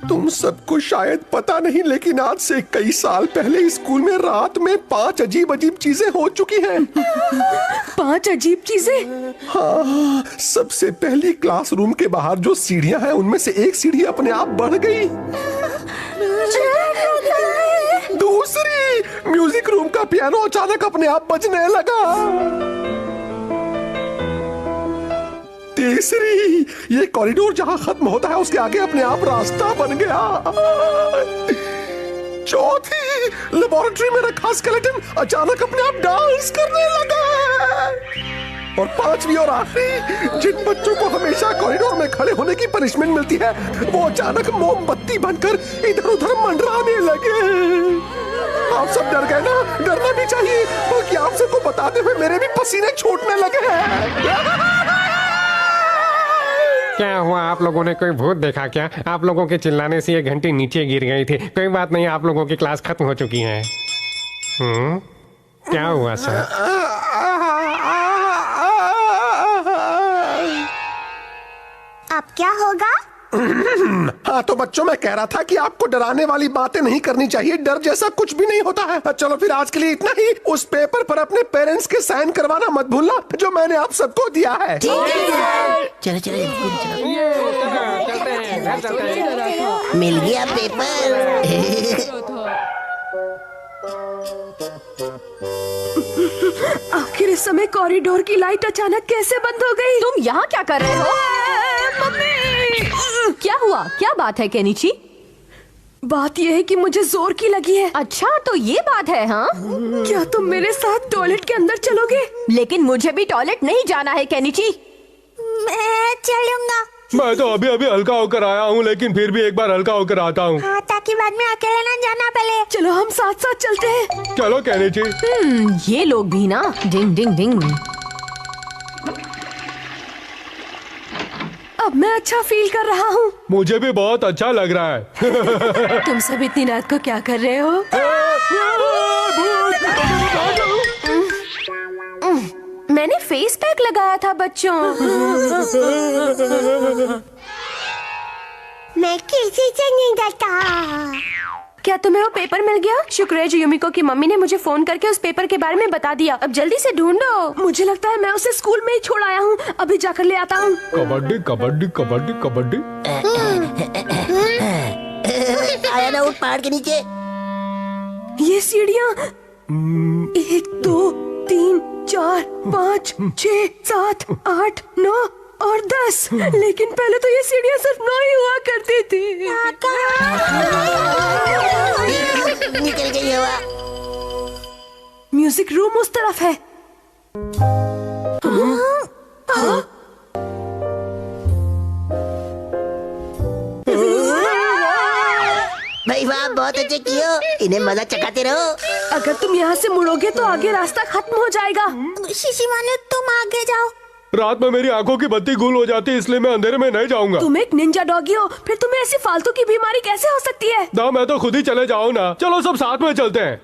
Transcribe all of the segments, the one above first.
तुम सबको शायद पता नहीं, लेकिन आज से कई साल पहले स्कूल में रात में 5 अजीब अजीब चीजें हो चुकी हैं। 5 अजीब चीजें? हाँ, सबसे पहली क्लासरूम के बाहर जो सीढ़ियां हैं उनमें से एक सीढ़ी अपने आप बढ़ गई। दूसरी, म्यूजिक रूम का पियानो अचानक अपने आप बजने लगा। तीसरी, ये कॉरिडोर जहां खत्म होता है उसके आगे अपने आप रास्ता बन गया। चौथी, लेबोरेटरी में रखा स्केलेटन अचानक अपने आप डांस करने लगा। और पांचवी और आखिरी, जिन बच्चों को हमेशा कॉरिडोर में खड़े होने की पनिशमेंट मिलती है वो अचानक मोमबत्ती बनकर इधर उधर मंडराने लगे। आप सब डर गए ना? डरना भी चाहिए, क्योंकि आप सबको बताते हुए मेरे भी पसीने छूटने लगे हैं। क्या हुआ? आप लोगों ने कोई भूत देखा क्या? आप लोगों के चिल्लाने से ये घंटी नीचे गिर गई थी। कोई बात नहीं, आप लोगों की क्लास खत्म हो चुकी है। क्या हुआ सर? अब क्या होगा? हाँ तो बच्चों, मैं कह रहा था कि आपको डराने वाली बातें नहीं करनी चाहिए। डर जैसा कुछ भी नहीं होता है। चलो फिर आज के लिए इतना ही। उस पेपर पर अपने पेरेंट्स के साइन करवाना मत भूलना जो मैंने आप सबको दिया है। चलो चलो मिल गया पेपर। आखिर इस समय कॉरिडोर की लाइट अचानक कैसे बंद हो गई? तुम यहाँ क्या कर रहे हो? मम्मी! क्या हुआ? क्या बात है केनिची? बात यह है कि मुझे जोर की लगी है। अच्छा तो ये बात है। हाँ, क्या तुम मेरे साथ टॉयलेट के अंदर चलोगे? लेकिन मुझे भी टॉयलेट नहीं जाना है केनिची। मैं चलूंगा। मैं तो अभी अभी हल्का होकर आया हूँ, लेकिन फिर भी एक बार हल्का होकर आता हूँ। हाँ, ताकि बाद में अकेले ना जाना पड़े। चलो हम साथ साथ चलते हैं। चलो केनिची। ये लोग भी ना। डिंग डिंग डिंग। अब मैं अच्छा फील कर रहा हूँ। मुझे भी बहुत अच्छा लग रहा है। तुम सब इतनी रात को क्या कर रहे हो? मैंने फेस पैक लगाया था बच्चों। मैं किसी से नहीं डरता। क्या तुम्हें वो पेपर मिल गया? शुक्र है युमिको की मम्मी ने मुझे फोन करके उस पेपर के बारे में बता दिया। अब जल्दी से ढूंढो। मुझे लगता है मैं उसे स्कूल में ही छोड़ आया हूँ। अभी जाकर ले आता हूँ। कबड्डी कबड्डी कबड्डी कबड्डी। आया ना उठ पहाड़ के नीचे। ये सीढ़ियाँ 1 2 3 4 5 6 7 8 9 और 10। लेकिन पहले तो ये सीढ़ियाँ सिर्फ 9 ही हुआ करती थी। निकल गई हवा। म्यूजिक रूम उस तरफ है। भाई वाह, बहुत अच्छे कियो। इन्हें मजा चखाते रहो। अगर तुम यहाँ से मुड़ोगे तो आगे रास्ता खत्म हो जाएगा। शिशिमानु, तुम आगे जाओ। रात में मेरी आंखों की बत्ती गुल हो जाती है, इसलिए मैं अंधेरे में नहीं जाऊंगा। तुम एक निंजा डॉगी हो, फिर तुम्हें ऐसी फालतू की बीमारी कैसे हो सकती है? ना, मैं तो खुद ही चले जाऊँ ना। चलो सब साथ में चलते हैं।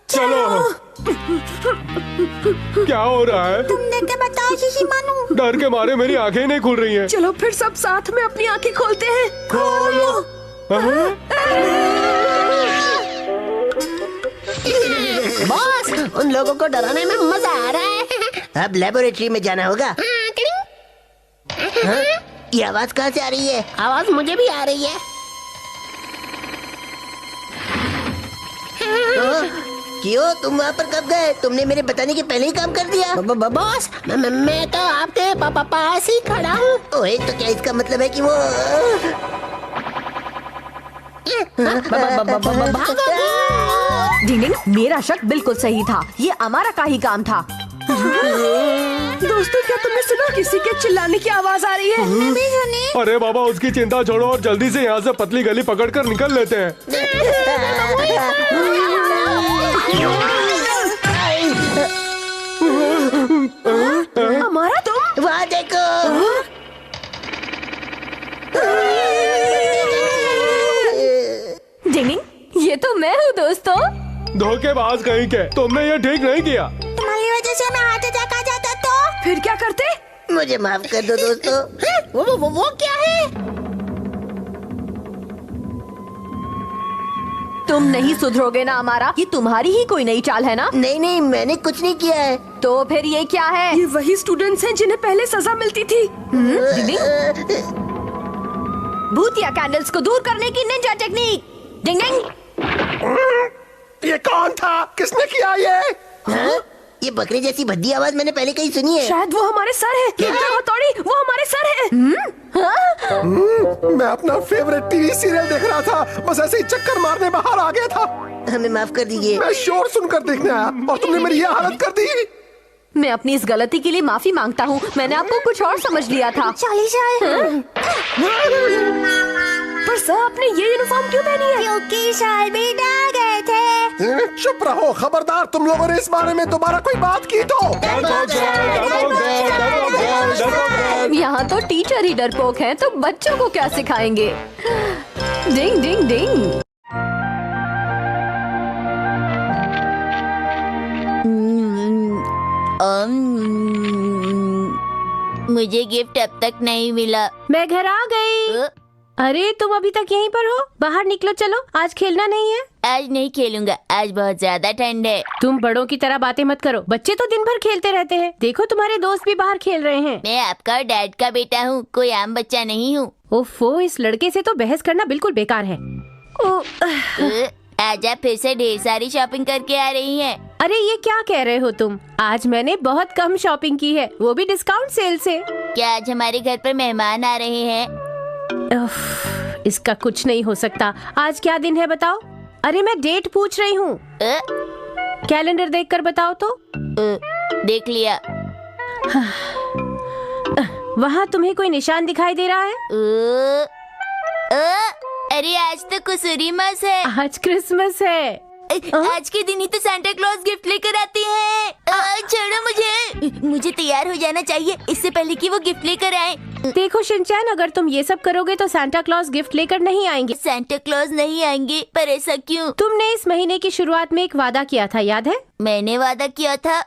चलो। क्या हो रहा है? तुम देख के बताओ शिशिमानु। डर के मारे मेरी आंखें ही नहीं खुल रही हैं। चलो फिर सब साथ में अपनी आंखें खोलते हैं। खोलो। बॉस, उन लोगों को डराने में मजा आ रहा है। अब लेबोरेटरी में जाना होगा। हाँ? ये आवाज कहाँ से आ रही है? आवाज मुझे भी आ रही है। क्यों तुम वहाँ पर कब गए? तुमने मेरे बताने के पहले ही काम कर दिया। बॉस, मैं तो आपके पास ही खड़ा हूँ। ओए, तो क्या इसका मतलब है कि वो डिंग, मेरा शक बिल्कुल सही था। ये अमारा का ही काम था। दोस्तों, क्या तुमने सुना? किसी के चिल्लाने की आवाज आ रही है। भी सुनी। अरे बाबा, उसकी चिंता छोड़ो और जल्दी से यहाँ से पतली गली पकड़कर निकल लेते हैं। हमारा तुम? वहाँ देखो। डिंग, ये तो मैं हूँ दोस्तों। धोखेबाज कहीं के, तुमने ये ठीक नहीं किया। तुम्हारी वजह से मैं हार्ट अटैक आ जाता तो फिर क्या करते? मुझे माफ कर दो दोस्तों। वो क्या है? तुम नहीं सुधरोगे ना अमारा? ये तुम्हारी ही कोई नई चाल है ना? नहीं नहीं, मैंने कुछ नहीं किया है। तो फिर ये क्या है? ये वही स्टूडेंट्स हैं जिन्हें पहले सजा मिलती थी। डिंग भूतिया कैंडल्स को दूर करने की निंजा टेक्निक। डिंग ये कौन था? किसने किया ये? हाँ? ये बकरे जैसी भद्दी आवाज मैंने पहले कहीं सुनी है। शायद वो हमारे सर है। हथौड़ी, वो हमारे सर है। मैं अपना फेवरेट टीवी सीरियल देख रहा था, बस ऐसे ही चक्कर मारने बाहर आ गया था। हमें माफ कर दीजिए। मैं शोर सुनकर देखने आया और तुमने मेरी ये हालत कर दी। मैं अपनी इस गलती के लिए माफी मांगता हूँ। मैंने आपको कुछ और समझ लिया था। पर सर, आपने ये यूनिफॉर्म क्यों पहनी है? क्योंकि सर भी डर गए थे। चुप रहो, खबरदार तुम लोगों ने इस बारे में दोबारा कोई बात की तो। यहाँ तो टीचर ही डरपोक हैं, तो बच्चों को क्या सिखाएंगे? डिंग डिंग डिंग। मुझे गिफ्ट अब तक नहीं मिला। मैं घर आ गई। अरे तुम अभी तक यहीं पर हो? बाहर निकलो, चलो, आज खेलना नहीं है। आज नहीं खेलूंगा, आज बहुत ज्यादा ठंड है। तुम बड़ों की तरह बातें मत करो, बच्चे तो दिन भर खेलते रहते हैं। देखो तुम्हारे दोस्त भी बाहर खेल रहे हैं। मैं आपका और डैड का बेटा हूँ, कोई आम बच्चा नहीं हूँ। ओफो, इस लड़के से तो बहस करना बिल्कुल बेकार है। आज आप फिर से ढेर सारी शॉपिंग करके आ रही हैं। अरे ये क्या कह रहे हो तुम? आज मैंने बहुत कम शॉपिंग की है, वो भी डिस्काउंट सेल से। क्या आज हमारे घर पर मेहमान आ रहे हैं? इसका कुछ नहीं हो सकता। आज क्या दिन है बताओ? अरे मैं डेट पूछ रही हूँ। कैलेंडर देखकर बताओ तो। देख लिया। वहाँ तुम्हें कोई निशान दिखाई दे रहा है? अरे आज तो कुसुरी मास है। आज क्रिसमस है। आज के दिन ही तो सांता क्लॉज गिफ्ट लेकर आती है। छोड़ो मुझे तैयार हो जाना चाहिए इससे पहले कि वो गिफ्ट लेकर आए। देखो शिनचैन, अगर तुम ये सब करोगे तो सांता क्लॉज गिफ्ट लेकर नहीं आएंगे। सांता क्लॉज नहीं आएंगे, पर ऐसा क्यों? तुमने इस महीने की शुरुआत में एक वादा किया था, याद है? मैंने वादा किया था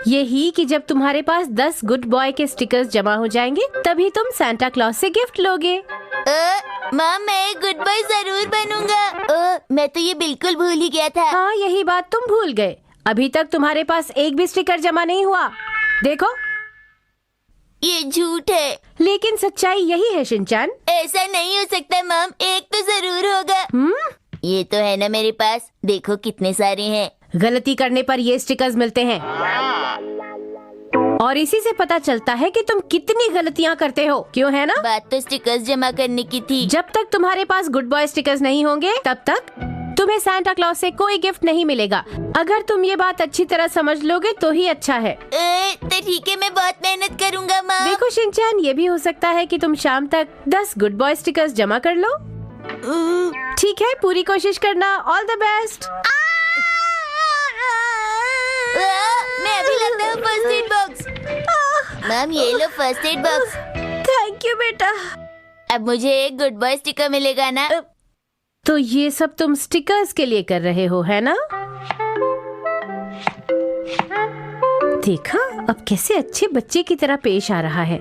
यही कि जब तुम्हारे पास 10 गुड बॉय के स्टिकर्स जमा हो जाएंगे तभी तुम सांता क्लॉज से गिफ्ट लोगे। माँ, मैं गुड बॉय जरूर बनूंगा। मैं तो ये बिल्कुल भूल ही गया था। हाँ, यही बात तुम भूल गए। अभी तक तुम्हारे पास एक भी स्टिकर जमा नहीं हुआ। देखो, ये झूठ है। लेकिन सच्चाई यही है शिनचैन। ऐसा नहीं हो सकता मॉम, एक तो जरूर होगा। ये तो है ना मेरे पास, देखो कितने सारे हैं। गलती करने पर ये स्टिकर्स मिलते हैं और इसी से पता चलता है कि तुम कितनी गलतियाँ करते हो, क्यों है ना? बात तो स्टिकर्स जमा करने की थी। जब तक तुम्हारे पास गुड बॉय स्टिकर्स नहीं होंगे तब तक तुम्हें सांता क्लॉज से कोई गिफ्ट नहीं मिलेगा। अगर तुम ये बात अच्छी तरह समझ लोगे तो ही अच्छा है। तो ठीक है, मैं बहुत मेहनत करूंगा माँ। देखो शिनचैन, ये भी हो सकता है कि तुम शाम तक 10 गुड बॉय स्टिकर्स जमा कर लो। ठीक है, पूरी कोशिश करना। All the best. मैं अभी लाता हूँ फर्स्ट एड बॉक्स। मैम, ये लो first aid box. Thank you बेटा। अब मुझे एक गुड बॉय स्टिकर मिलेगा ना? तो ये सब तुम स्टिकर्स के लिए कर रहे हो, है ना? देखा, अब कैसे अच्छे बच्चे की तरह पेश आ रहा है।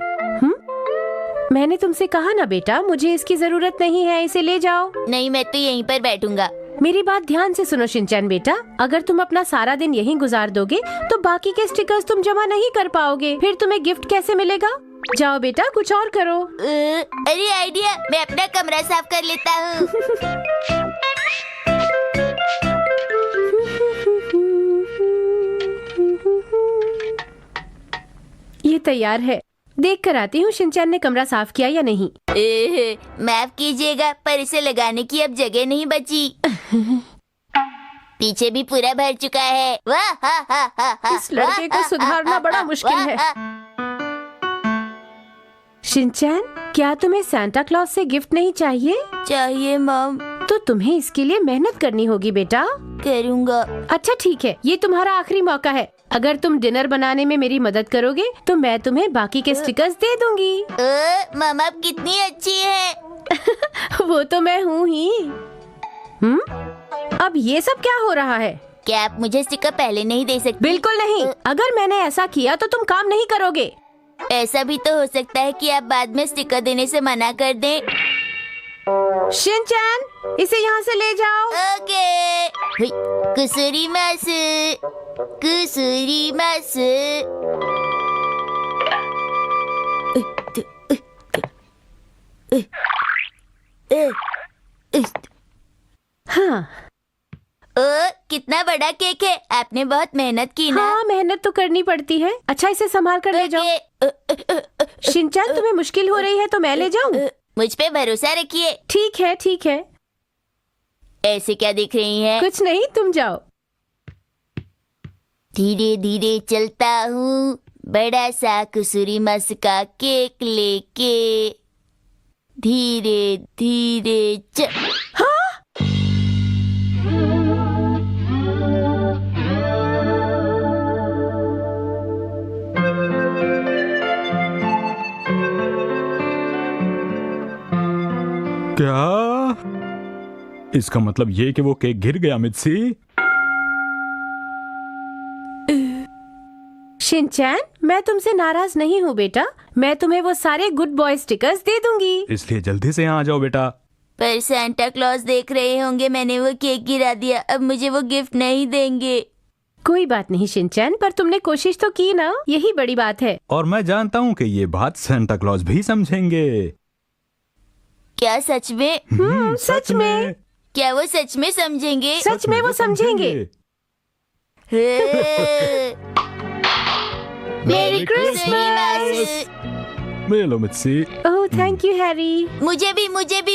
मैंने तुमसे कहा ना बेटा, मुझे इसकी जरूरत नहीं है, इसे ले जाओ। नहीं, मैं तो यहीं पर बैठूंगा। मेरी बात ध्यान से सुनो शिनचैन बेटा, अगर तुम अपना सारा दिन यहीं गुजार दोगे तो बाकी के स्टिकर्स तुम जमा नहीं कर पाओगे। फिर तुम्हें गिफ्ट कैसे मिलेगा? जाओ बेटा, कुछ और करो। अरे आइडिया, मैं अपना कमरा साफ कर लेता हूँ। ये तैयार है, देख कर आती हूँ शिनचैन ने कमरा साफ किया या नहीं। माफ कीजिएगा, पर इसे लगाने की अब जगह नहीं बची। पीछे भी पूरा भर चुका है। वाह, हा, हा, हा, हा, इस लड़के को सुधारना बड़ा मुश्किल है। शिनचैन, क्या तुम्हें सांता क्लॉज से गिफ्ट नहीं चाहिए? चाहिए मॉम। तो तुम्हें इसके लिए मेहनत करनी होगी बेटा। करूँगा। अच्छा ठीक है, ये तुम्हारा आखिरी मौका है। अगर तुम डिनर बनाने में मेरी मदद करोगे तो मैं तुम्हें बाकी के स्टिकर्स दे दूंगी। मॉम, आप कितनी अच्छी हैं। वो तो मैं हूँ ही। अब ये सब क्या हो रहा है? क्या आप मुझे स्टिकर पहले नहीं दे सकते? बिल्कुल नहीं। अगर मैंने ऐसा किया तो तुम काम नहीं करोगे। ऐसा भी तो हो सकता है कि आप बाद में स्टिकर देने से मना कर दें। शिनचैन, इसे यहाँ से ले जाओ। ओके। हुई, कुसुरी मासु, कुसुरी मासु। हाँ ओ, कितना बड़ा केक है। आपने बहुत मेहनत की ना। हाँ, मेहनत तो करनी पड़ती है। अच्छा, इसे संभाल कर ले जाओ। ओके। शिनचैन, तुम्हें मुश्किल हो रही है तो मैं ले जाऊं? मुझ पे भरोसा रखिए। ठीक है, ठीक है। ऐसे क्या दिख रही हैं? कुछ नहीं, तुम जाओ। धीरे धीरे चलता हूँ, बड़ा सा कुसुरी मासु का केक लेके। धीरे धीरे क्या? इसका मतलब ये कि वो केक गिर गया मित्सी? शिनचैन, मैं तुमसे नाराज नहीं हूँ बेटा। मैं तुम्हें वो सारे गुड बॉय स्टिकर्स दे दूंगी। इसलिए जल्दी से यहाँ आ जाओ बेटा। पर सांता क्लॉज देख रहे होंगे मैंने वो केक गिरा दिया। अब मुझे वो गिफ्ट नहीं देंगे। कोई बात नहीं शिनचैन, पर तुमने कोशिश तो की ना, यही बड़ी बात है। और मैं जानता हूँ कि ये बात सांता क्लॉज भी समझेंगे। क्या सच में? सच में। क्या वो सच में समझेंगे? सच में वो समझेंगे। मेरी क्रिसमस। मिलो मित्सी। ओह, थैंक यू हैरी। मुझे भी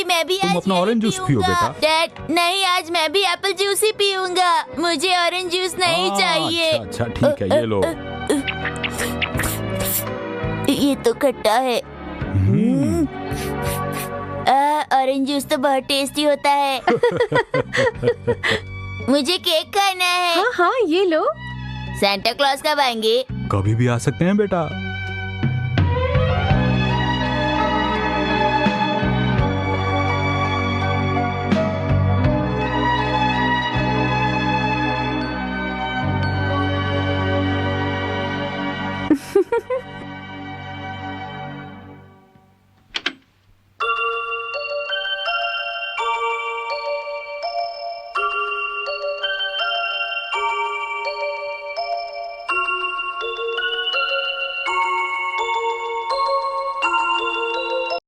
मैं भी तुम आज अपना यही ऑरेंज जूस पियो पीऊंगा। बेटा। डैड, नहीं, आज मैं भी एप्पल जूस ही पीऊंगा। मुझे ऑरेंज जूस नहीं चाहिए। अच्छा ठीक है, ये लो। ये तो खट्टा है। ऑरेंज जूस तो बहुत टेस्टी होता है। मुझे केक खाना है। हाँ हाँ, ये लो। सांता क्लॉज कब आएंगे? कभी भी आ सकते हैं बेटा।